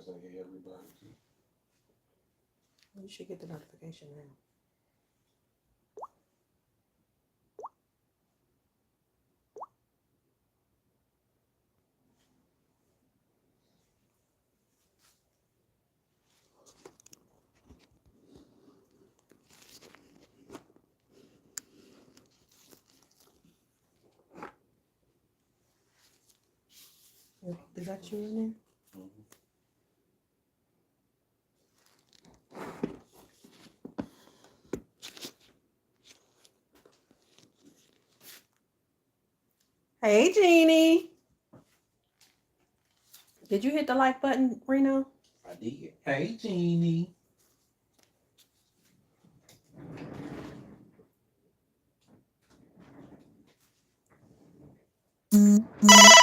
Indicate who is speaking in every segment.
Speaker 1: say hey everybody.
Speaker 2: You should get the notification now. Is that you in there?
Speaker 1: Mm-hmm.
Speaker 2: Hey, Jeannie. Did you hit the like button, Reno?
Speaker 1: I did. Hey Jeannie.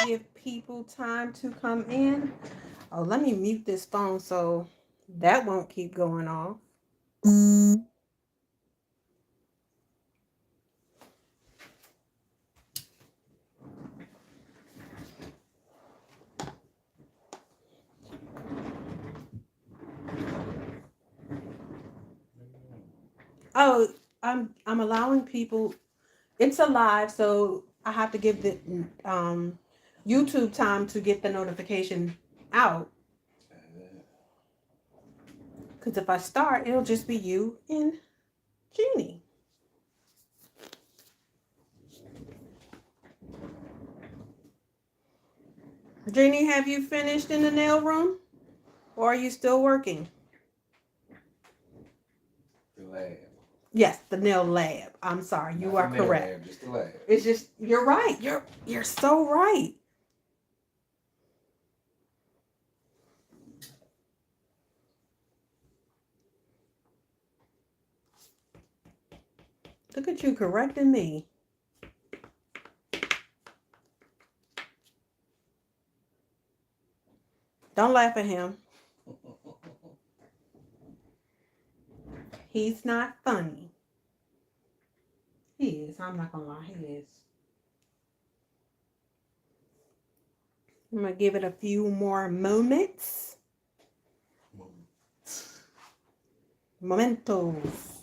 Speaker 2: Give people time to come in. Oh, let me mute this phone so that won't keep going off. Oh, I'm allowing people. It's a live, so I have to give the YouTube time to get the notification out. Because if I start, it'll just be you and Jeannie. Jeannie, have you finished in the nail room? Or are you still working?
Speaker 1: The lab.
Speaker 2: Yes, the nail lab. I'm sorry, you are correct.
Speaker 1: Lab, just the lab.
Speaker 2: It's just you're right. You're so right. Look at you correcting me. Don't laugh at him. He's not funny. He is. I'm not gonna lie. He is. I'm gonna give it a few more moments. Mementos.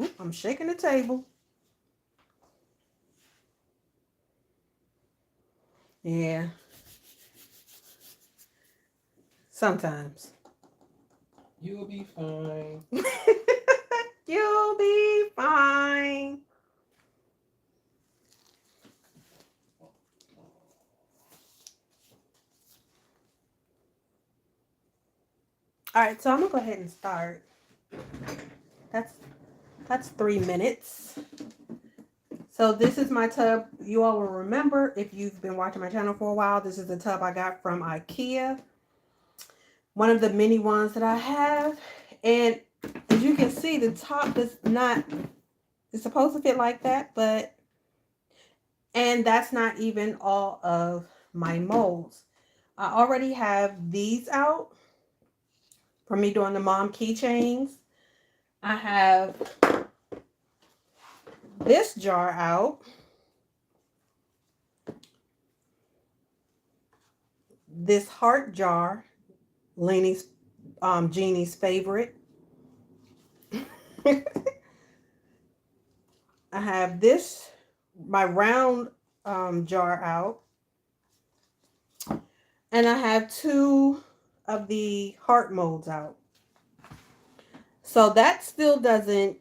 Speaker 2: Oop, I'm shaking the table. Yeah. Sometimes.
Speaker 1: You'll be fine.
Speaker 2: You'll be fine. All right, so I'm gonna go ahead and start. That's 3 minutes. So this is my tub. You all will remember if you've been watching my channel for a while. This is the tub I got from IKEA. One of the many ones that I have. And as you can see, the top is not, it's supposed to fit like that, but, and that's not even all of my molds. I already have these out for me doing the mom keychains. I have this jar out. This heart jar, Jeannie's favorite. I have this, my round jar out. And I have 2 of the heart molds out. So that still doesn't,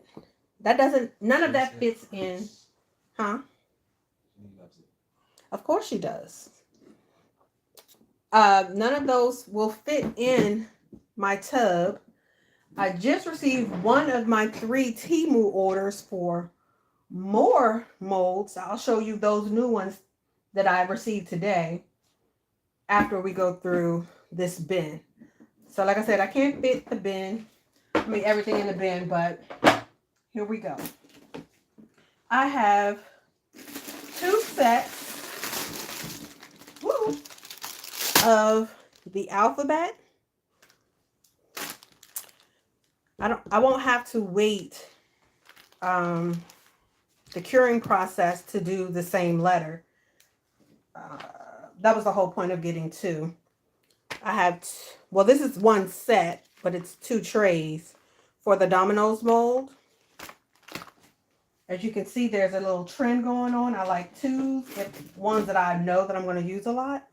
Speaker 2: none of that fits in. Huh? Of course she does. None of those will fit in my tub. I just received one of my 3 Temu orders for more molds. I'll show you those new ones that I received today after we go through this bin. So like I said, I can't fit the bin, everything in the bin, but here we go. I have 2 sets of the alphabet. I won't have to wait the curing process to do the same letter. That was the whole point of getting 2. I have, well, this is one set, but it's 2 trays for the Domino's mold. As you can see, there's a little trend going on. I like 2, ones that I know that I'm going to use a lot.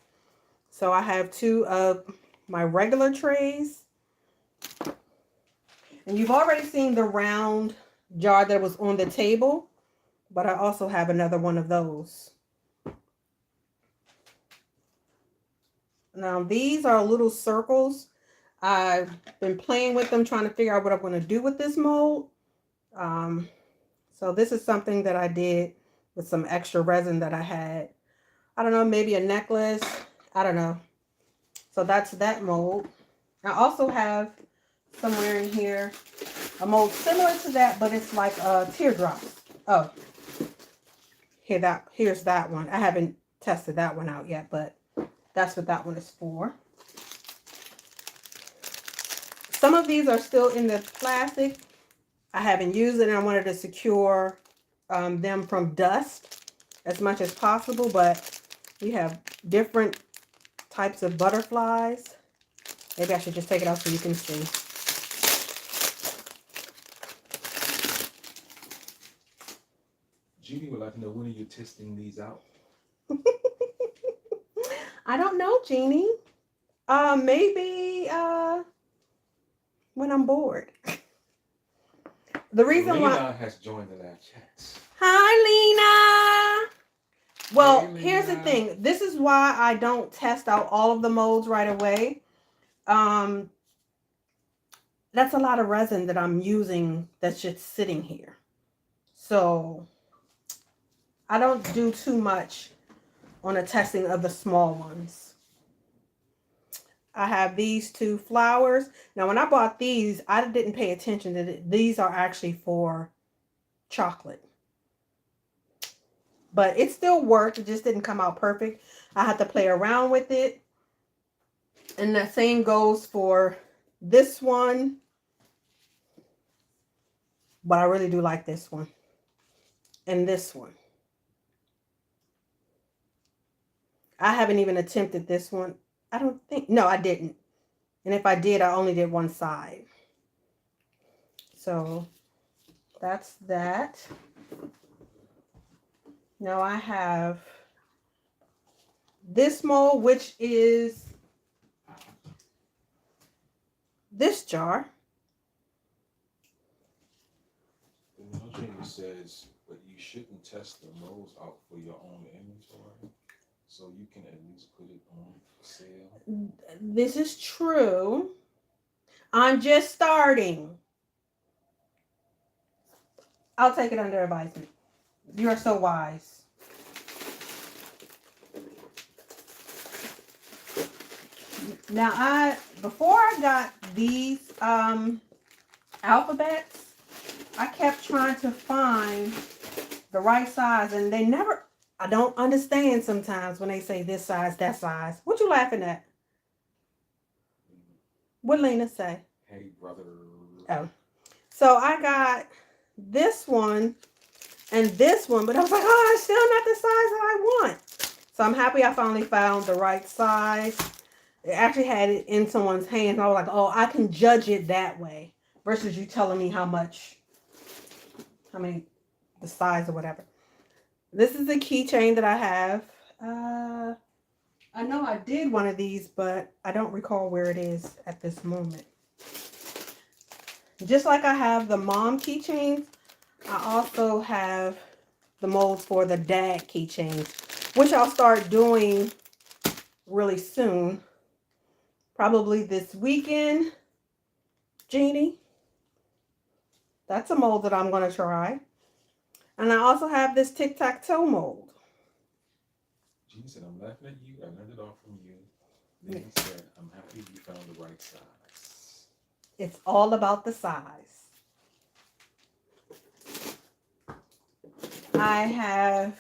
Speaker 2: So I have 2 of my regular trays. And you've already seen the round jar that was on the table, but I also have another one of those. Now these are little circles. I've been playing with them, trying to figure out what I'm going to do with this mold. So this is something that I did with some extra resin that I had. I don't know, maybe a necklace. I don't know. So that's that mold. I also have somewhere in here a mold similar to that, but it's like a teardrop. Oh, here's that one. I haven't tested that one out yet, but that's what that one is for. Some of these are still in the plastic. I haven't used it, and I wanted to secure them from dust as much as possible, but we have different types of butterflies. Maybe I should just take it out so you can see.
Speaker 1: Judy would like to know, when are you testing these out?
Speaker 2: I don't know, Jeannie. Maybe when I'm bored. The reason why
Speaker 1: Lena has joined the live chat.
Speaker 2: Hi, Lena. Well,
Speaker 1: Hey,
Speaker 2: here's the
Speaker 1: Lena.
Speaker 2: thing. This is why I don't test out all of the molds right away. That's a lot of resin that I'm using that's just sitting here. So I don't do too much on the testing of the small ones. I have these 2 flowers. Now, when I bought these, I didn't pay attention that these are actually for chocolate. But it still worked. It just didn't come out perfect. I had to play around with it. And the same goes for this one. But I really do like this one. And this one. I haven't even attempted this one. I don't think. No, I didn't. And if I did, I only did one side. So that's that. Now I have this mold, which is this jar.
Speaker 1: The notion says, but you shouldn't test the molds out for your own inventory, so you can at least put it on sale.
Speaker 2: This is true. I'm just starting. I'll take it under advisement. You are so wise. Now, before I got these alphabets, I kept trying to find the right size, and they never, I don't understand sometimes when they say this size, that size. What you laughing at? What Lena say?
Speaker 1: Hey, brother.
Speaker 2: Oh. So I got this one and this one, but I was like, oh, it's still not the size that I want. So I'm happy I finally found the right size. It actually had it in someone's hands. I was like, oh, I can judge it that way versus you telling me how many, the size or whatever. This is the keychain that I have. I know I did one of these, but I don't recall where it is at this moment. Just like I have the mom keychains, I also have the molds for the dad keychains, which I'll start doing really soon. Probably this weekend, Jeannie. That's a mold that I'm going to try. And I also have this tic-tac-toe mold.
Speaker 1: Jeannie said, I'm laughing at you. I learned it all from you. Lena said, I'm happy you found the right size.
Speaker 2: It's all about the size. I have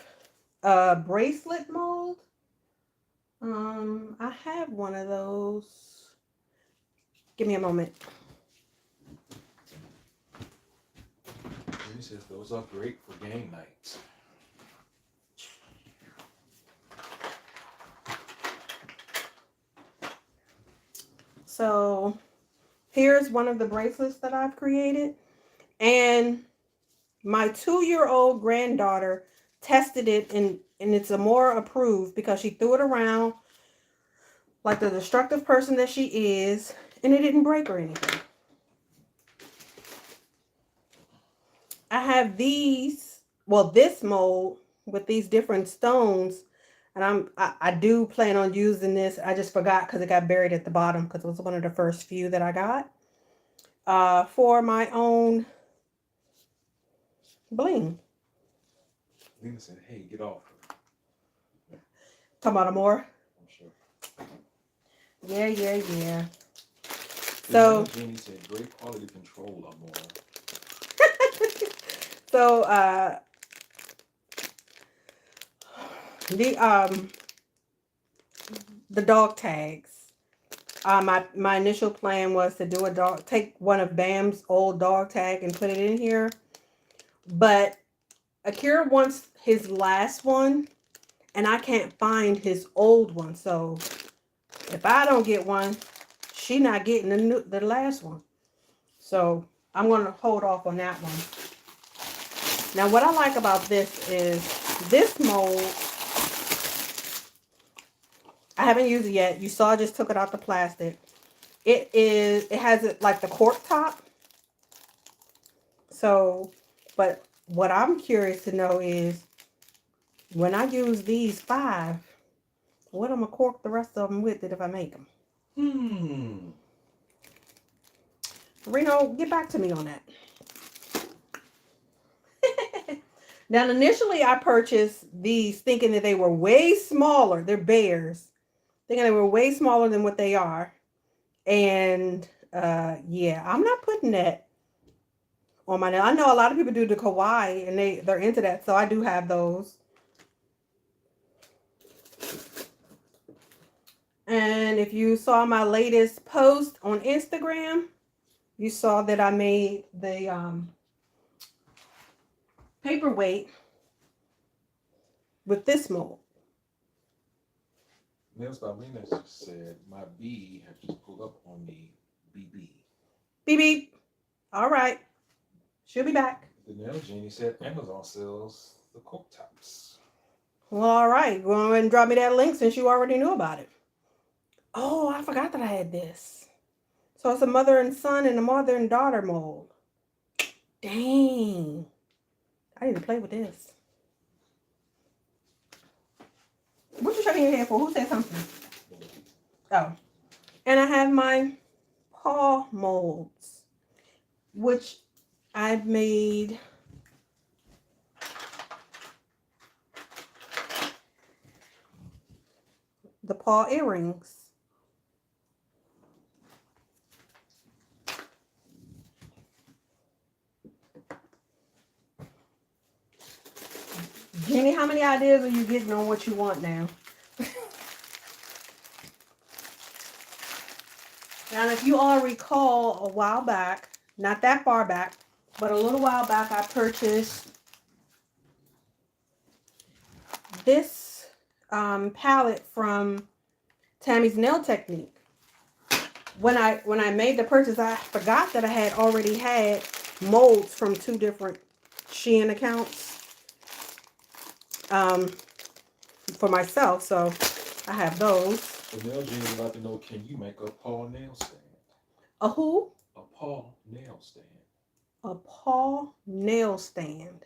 Speaker 2: a bracelet mold. I have one of those. Give me a moment.
Speaker 1: Jeannie says, those are great for game nights.
Speaker 2: So here's one of the bracelets that I've created. And my 2-year-old granddaughter tested it, and it's a more approved because she threw it around like the destructive person that she is, and it didn't break or anything. I have these, well, this mold with these different stones, and I do plan on using this. I just forgot because it got buried at the bottom because it was one of the first few that I got for my own bling.
Speaker 1: Lena said, "Hey, get off her."
Speaker 2: Talking about more?
Speaker 1: I'm sure.
Speaker 2: Yeah.
Speaker 1: So Jenny said, "Great quality control, Amora."
Speaker 2: So the dog tags. My initial plan was to do take one of Bam's old dog tag and put it in here, but Akira wants his last one, and I can't find his old one. So if I don't get one, she not getting the last one. So I'm gonna hold off on that one. Now, what I like about this is this mold. I haven't used it yet. You saw I just took it out the plastic. It has it like the cork top. So, but what I'm curious to know is when I use these 5, what I'm gonna cork the rest of them with it if I make them. Reno, get back to me on that. Now, initially I purchased these thinking that they were way smaller. They're bears. Thinking they were way smaller than what they are. And yeah, I'm not putting that on my nail. I know a lot of people do the kawaii and they're into that, so I do have those. And if you saw my latest post on Instagram, you saw that I made the paperweight with this mold.
Speaker 1: Nails by Lena said, "My bee has just pulled up on me. BB."
Speaker 2: Beep beep. All right. She'll be back.
Speaker 1: The nail genie said, "Amazon sells the cork tops."
Speaker 2: Well, all right. Go ahead and drop me that link since you already knew about it. Oh, I forgot that I had this. So it's a mother and son and a mother and daughter mold. Dang. I need to play with this. What you shaking your head for? Who said something? Oh. And I have my paw molds, which I've made the paw earrings. Jenny, how many ideas are you getting on what you want now? And if you all recall, a while back, not that far back, but a little while back, I purchased this palette from Tammy's Nail Technique. When I made the purchase, I forgot that I had already had molds from 2 different Shein accounts for myself, so I have those.
Speaker 1: The nail genie would like to know, can you make a paw nail stand?
Speaker 2: A who?
Speaker 1: A paw nail stand.
Speaker 2: A paw nail stand.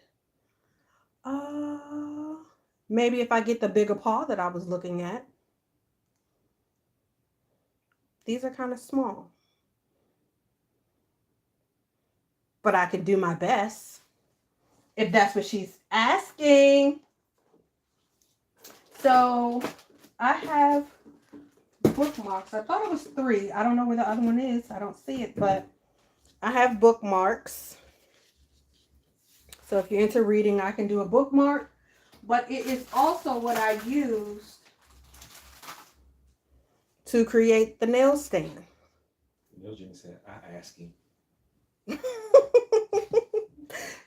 Speaker 2: Maybe if I get the bigger paw that I was looking at. These are kind of small. But I could do my best. If that's what she's asking. So, I have bookmarks. I thought it was 3. I don't know where the other one is. I don't see it, but I have bookmarks. So if you're into reading, I can do a bookmark. But it is also what I used to create the nail stand.
Speaker 1: The nail genie said, "I ask him."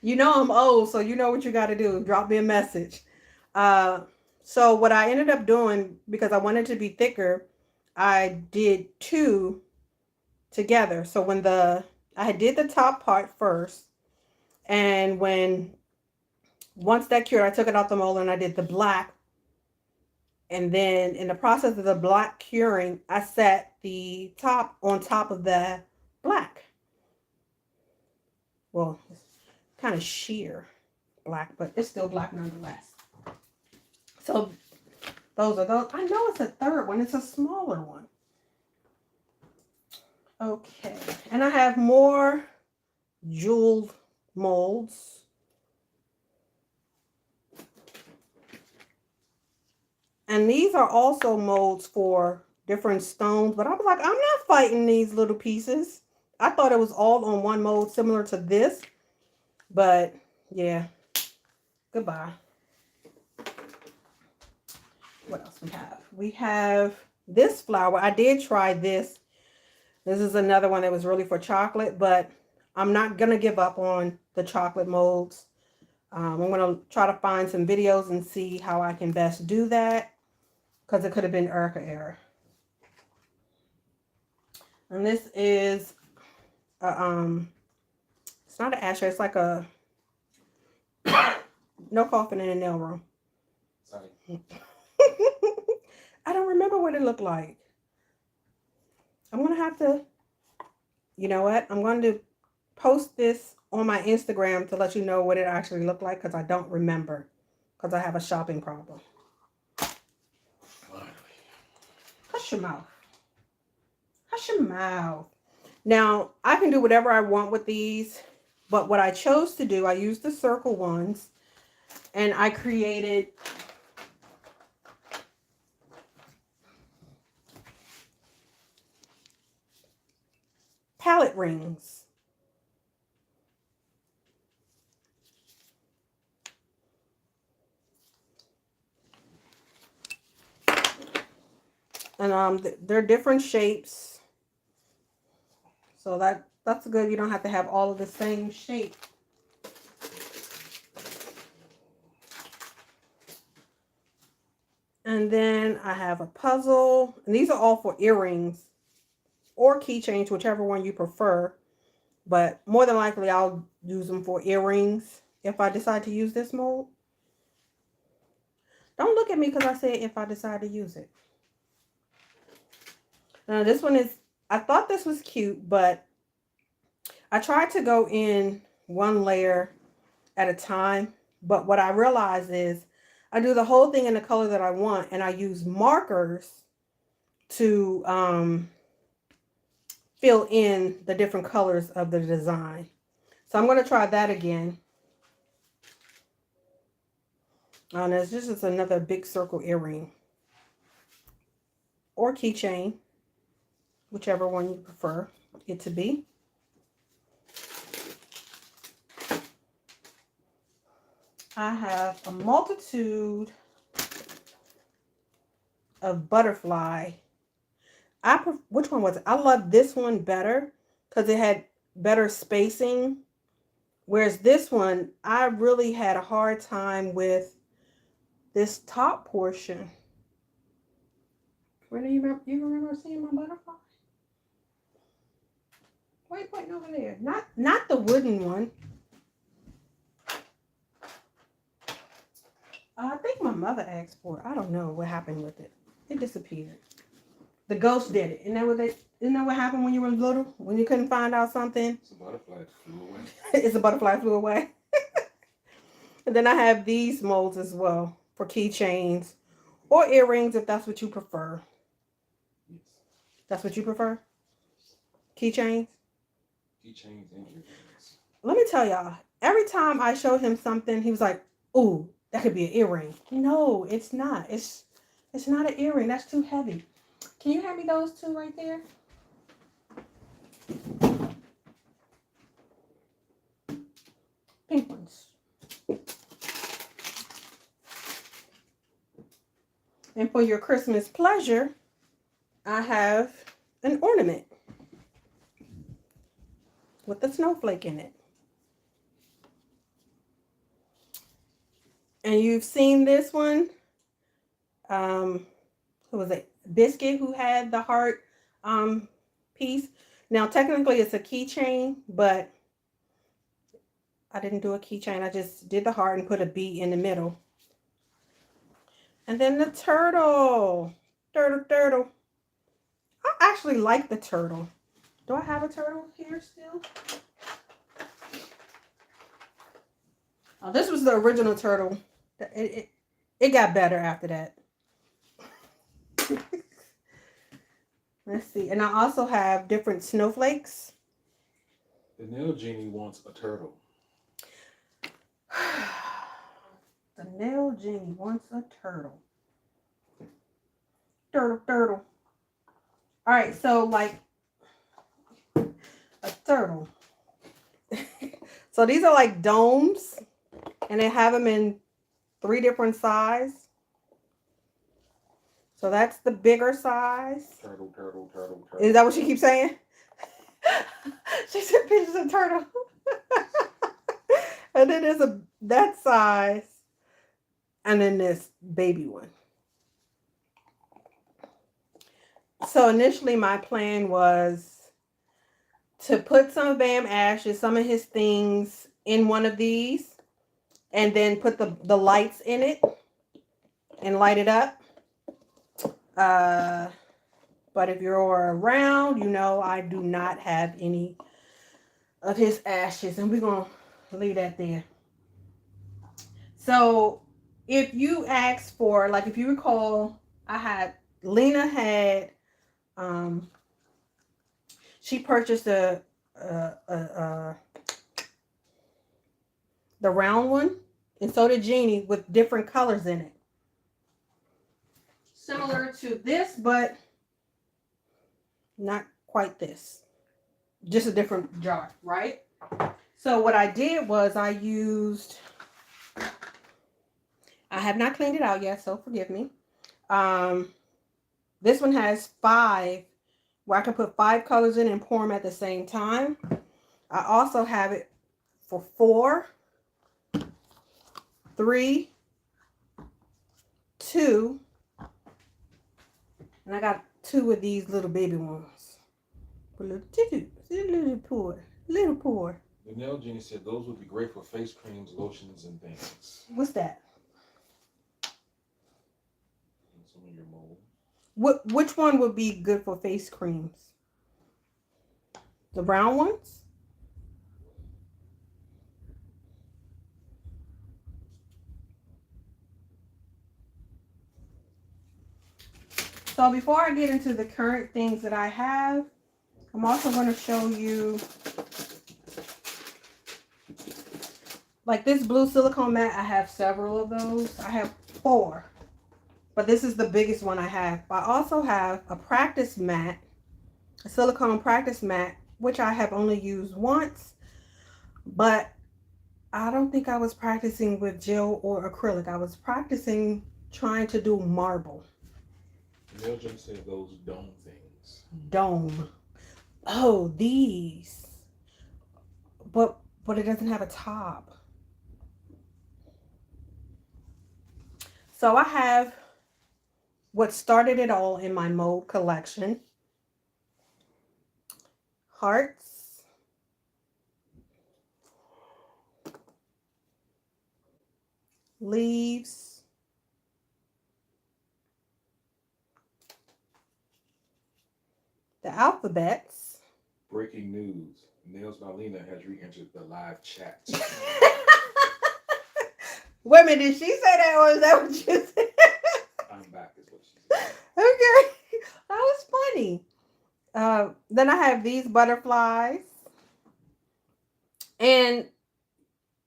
Speaker 2: You know I'm old, so you know what you got to do. Drop me a message. So what I ended up doing, because I wanted to be thicker, I did 2 together. So when I did the top part first, and once that cured, I took it out the mold and I did the black. And then in the process of the black curing, I set the top on top of the black. Well, it's kind of sheer black, but it's still black nonetheless. So those are those. I know it's a third one. It's a smaller one. Okay. And I have more jeweled molds. And these are also molds for different stones. But I was like, I'm not fighting these little pieces. I thought it was all on one mold similar to this. But yeah. Goodbye. What else we have? We have this flower. I did try this. This is another one that was really for chocolate, but I'm not going to give up on the chocolate molds. I'm going to try to find some videos and see how I can best do that, because it could have been Erica error. And this is, it's not an ashtray. It's like a, no coffin in a nail room.
Speaker 1: Sorry.
Speaker 2: I don't remember what it looked like. I'm going to have to, you know what? I'm going to post this on my Instagram to let you know what it actually looked like, because I don't remember, because I have a shopping problem. Hush your mouth. Hush your mouth. Now, I can do whatever I want with these, but what I chose to do, I used the circle ones, and I created palette rings. And they're different shapes. So that's good. You don't have to have all of the same shape. And then I have a puzzle. And these are all for earrings or keychains, whichever one you prefer. But more than likely, I'll use them for earrings if I decide to use this mold. Don't look at me because I said if I decide to use it. Now this one is, I thought this was cute, but I tried to go in one layer at a time. But what I realized is I do the whole thing in the color that I want, and I use markers to fill in the different colors of the design. So I'm going to try that again. And this is another big circle earring or keychain, whichever one you prefer it to be. I have a multitude of butterfly. Which one was it? I love this one better because it had better spacing. Whereas this one, I really had a hard time with this top portion. Where do you remember seeing my butterfly? Wait, over there. Not the wooden one. I think my mother asked for it. I don't know what happened with it. It disappeared. The ghost did it. Isn't that what happened when you were little? When you couldn't find out something?
Speaker 1: It's a butterfly that flew away.
Speaker 2: It's a butterfly flew away. And then I have these molds as well for keychains or earrings if that's what you prefer.
Speaker 1: Yes.
Speaker 2: That's what you prefer? Keychains?
Speaker 1: Keychains and earrings.
Speaker 2: Let me tell y'all, every time I showed him something, he was like, ooh, that could be an earring. No, it's not. It's not an earring. That's too heavy. Can you hand me those two right there? Pink ones. And for your Christmas pleasure, I have an ornament with a snowflake in it. And you've seen this one. Who was it? Biscuit, who had the heart piece. Now, technically, it's a keychain, but I didn't do a keychain. I just did the heart and put a B in the middle. And then the turtle. Turtle. I actually like the turtle. Do I have a turtle here still? Oh, this was the original turtle. It got better after that. Let's see. And I also have different snowflakes.
Speaker 1: The nail genie wants a turtle.
Speaker 2: The nail genie wants a turtle. Turtle. All right, so like a turtle. So these are like domes, and they have them in 3 different sizes. So that's the bigger size.
Speaker 1: Turtle.
Speaker 2: Is that what she keeps saying? She said pictures of turtle. And then there's that size, and then this baby one. So initially my plan was to put some of Bam Ash's, some of his things in one of these, and then put the lights in it and light it up. But if you're around, you know I do not have any of his ashes, and we're going to leave that there. So if you ask for, like, if you recall, Lena had, she purchased the round one, and so did Jeannie, with different colors in it. Similar to this, but not quite this. Just a different jar, right? So what I did was I have not cleaned it out yet, so forgive me. This one has 5, where I can put 5 colors in and pour them at the same time. I also have it for 4, 3, 2, and I got 2 of these little baby ones. Little poor.
Speaker 1: The nail genie said those would be great for face creams, lotions, and things.
Speaker 2: What's that?
Speaker 1: And some of your mold.
Speaker 2: Which one would be good for face creams? The brown ones? So before I get into the current things that I have, I'm also going to show you, like this blue silicone mat. I have several of those. I have 4, but this is the biggest one I have. I also have a practice mat, a silicone practice mat, which I have only used once, but I don't think I was practicing with gel or acrylic. I was practicing trying to do marble.
Speaker 1: The nail genie said those dome things.
Speaker 2: Dome. Oh, these. But it doesn't have a top. So I have what started it all in my mold collection. Hearts. Leaves. The alphabets.
Speaker 1: Breaking news. Nails by Lena has re-entered the live chat.
Speaker 2: Wait a minute, did she say that, or is that what you said?
Speaker 1: I'm back is what she said.
Speaker 2: Okay. That was funny. Then I have these butterflies. And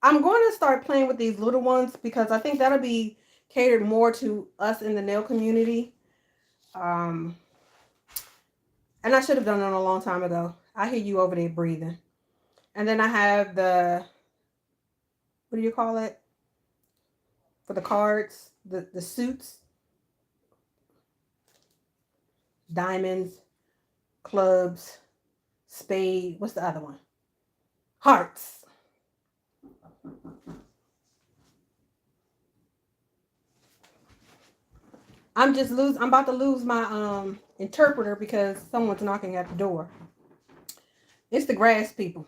Speaker 2: I'm going to start playing with these little ones because I think that'll be catered more to us in the nail community. And I should have done it a long time ago. I hear you over there breathing. And then I have the, what do you call it? For the cards, the suits. Diamonds, clubs, spade. What's the other one? Hearts. I'm about to lose my interpreter because someone's knocking at the door. It's the grass people.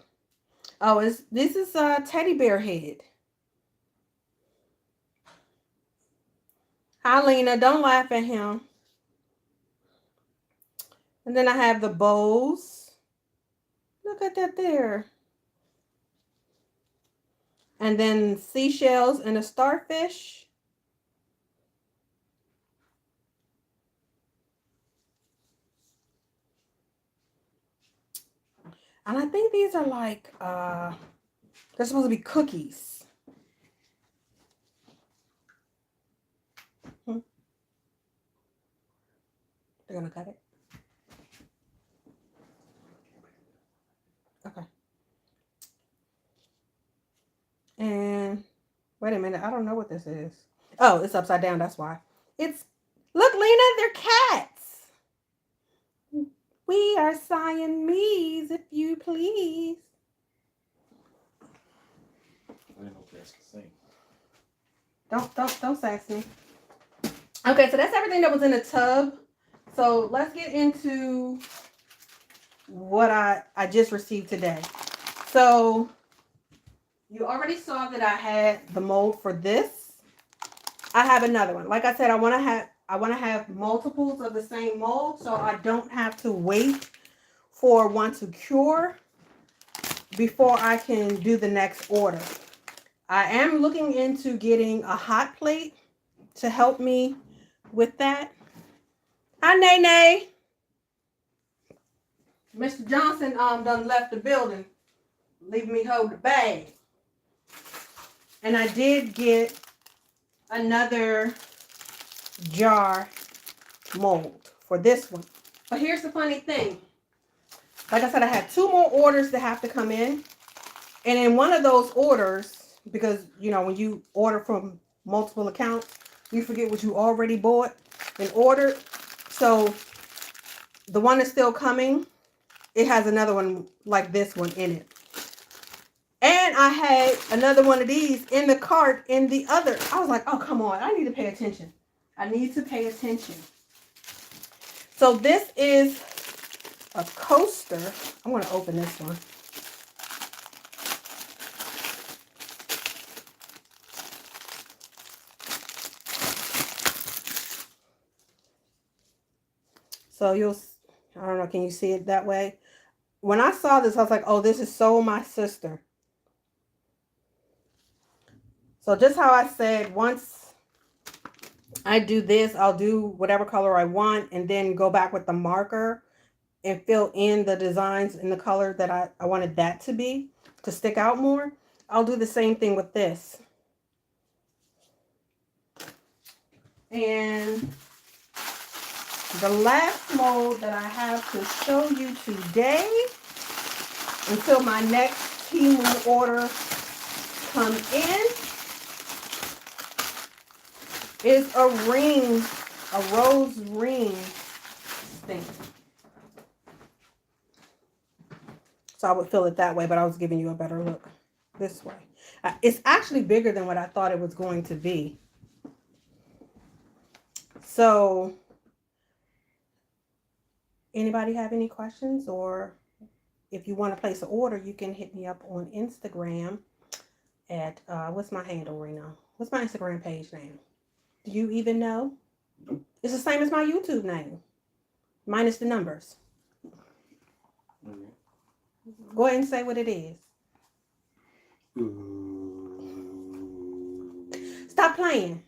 Speaker 2: Oh, this is a teddy bear head. Hi, Lena. Don't laugh at him. And then I have the bows. Look at that there. And then seashells and a starfish. And I think these are like, they're supposed to be cookies. They're gonna cut it. Okay. And wait a minute, I don't know what this is. Oh, it's upside down, that's why. Look, Lena, they're cats. We are Siamese, if you please.
Speaker 1: I didn't know cats could sing.
Speaker 2: Don't sass me. Okay, so that's everything that was in the tub. So let's get into what I just received today. So you already saw that I had the mold for this. I have another one. Like I said, I want to have multiples of the same mold, so I don't have to wait for one to cure before I can do the next order. I am looking into getting a hot plate to help me with that. Hi, Nene. Mr. Johnson done left the building, leaving me hold the bag. And I did get another jar mold for this one. But here's the funny thing. Like I said, I had 2 more orders that have to come in. And in one of those orders, because, you know, when you order from multiple accounts, you forget what you already bought and ordered. So the one that's still coming, it has another one like this one in it. And I had another one of these in the cart in the other. I was like, oh, come on. I need to pay attention. I need to pay attention. So this is a coaster. I'm going to open this one. So I don't know, can you see it that way? When I saw this, I was like, oh, this is so my sister. So just how I said, once I do this, I'll do whatever color I want and then go back with the marker and fill in the designs in the color that I wanted that to be, to stick out more. I'll do the same thing with this. And the last mold that I have to show you today, until my next Temu order come in, is a ring, a rose ring thing. So I would fill it that way, but I was giving you a better look this way. It's actually bigger than what I thought it was going to be. So anybody have any questions, or if you want to place an order, you can hit me up on Instagram at, what's my handle right now? What's my Instagram page name? Do you even know? It's the same as my YouTube name, minus the numbers. Go ahead and say what it is. Stop playing.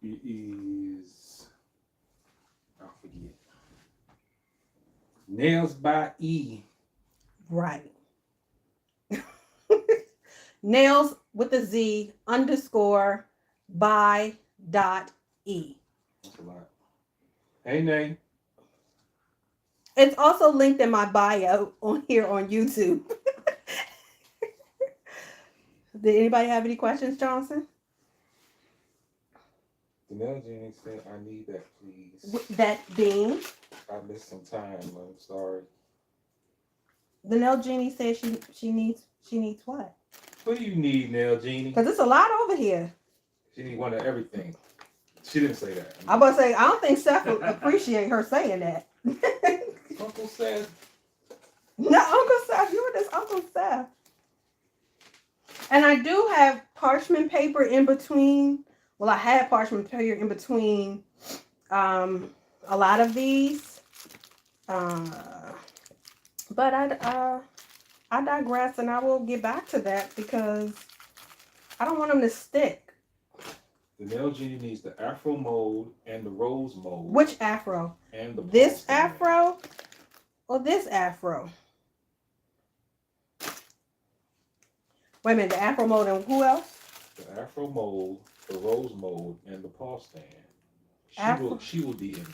Speaker 1: It is, I forget. Nails by E.
Speaker 2: Right. Nails with a Z _ by .e.
Speaker 1: That's a lot. Hey, Nay.
Speaker 2: It's also linked in my bio on here on YouTube. Did anybody have any questions, Johnson?
Speaker 1: The nail genie said, I need that, please.
Speaker 2: That being?
Speaker 1: I missed some time. I'm sorry.
Speaker 2: The nail genie said she needs what?
Speaker 1: What do you need, nail genie?
Speaker 2: Because it's a lot over here.
Speaker 1: She need one of everything. She didn't say that.
Speaker 2: I'm about to say, I don't think Seth would appreciate her saying that.
Speaker 1: Uncle said,
Speaker 2: No, Uncle Seth. You were this Uncle Seth. And I do have parchment paper in between. Well, I had parchment paper in between a lot of these. But I digress, and I will get back to that because I don't want them to stick.
Speaker 1: The Nail Genie needs the Afro mold and the Rose mold.
Speaker 2: Which Afro?
Speaker 1: And the
Speaker 2: this
Speaker 1: Paul stand.
Speaker 2: Afro or this Afro? Wait a minute, the Afro mold and who else?
Speaker 1: The Afro mold, the Rose mold, and the Paul stand. She will DM you.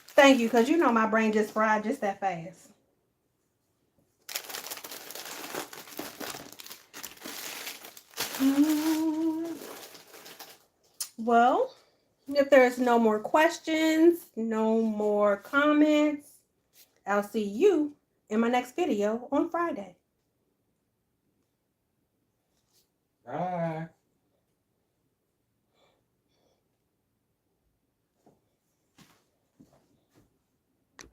Speaker 2: Thank you, because you know my brain just fried just that fast. Well, if there's no more questions, no more comments, I'll see you in my next video on Friday.
Speaker 1: Bye.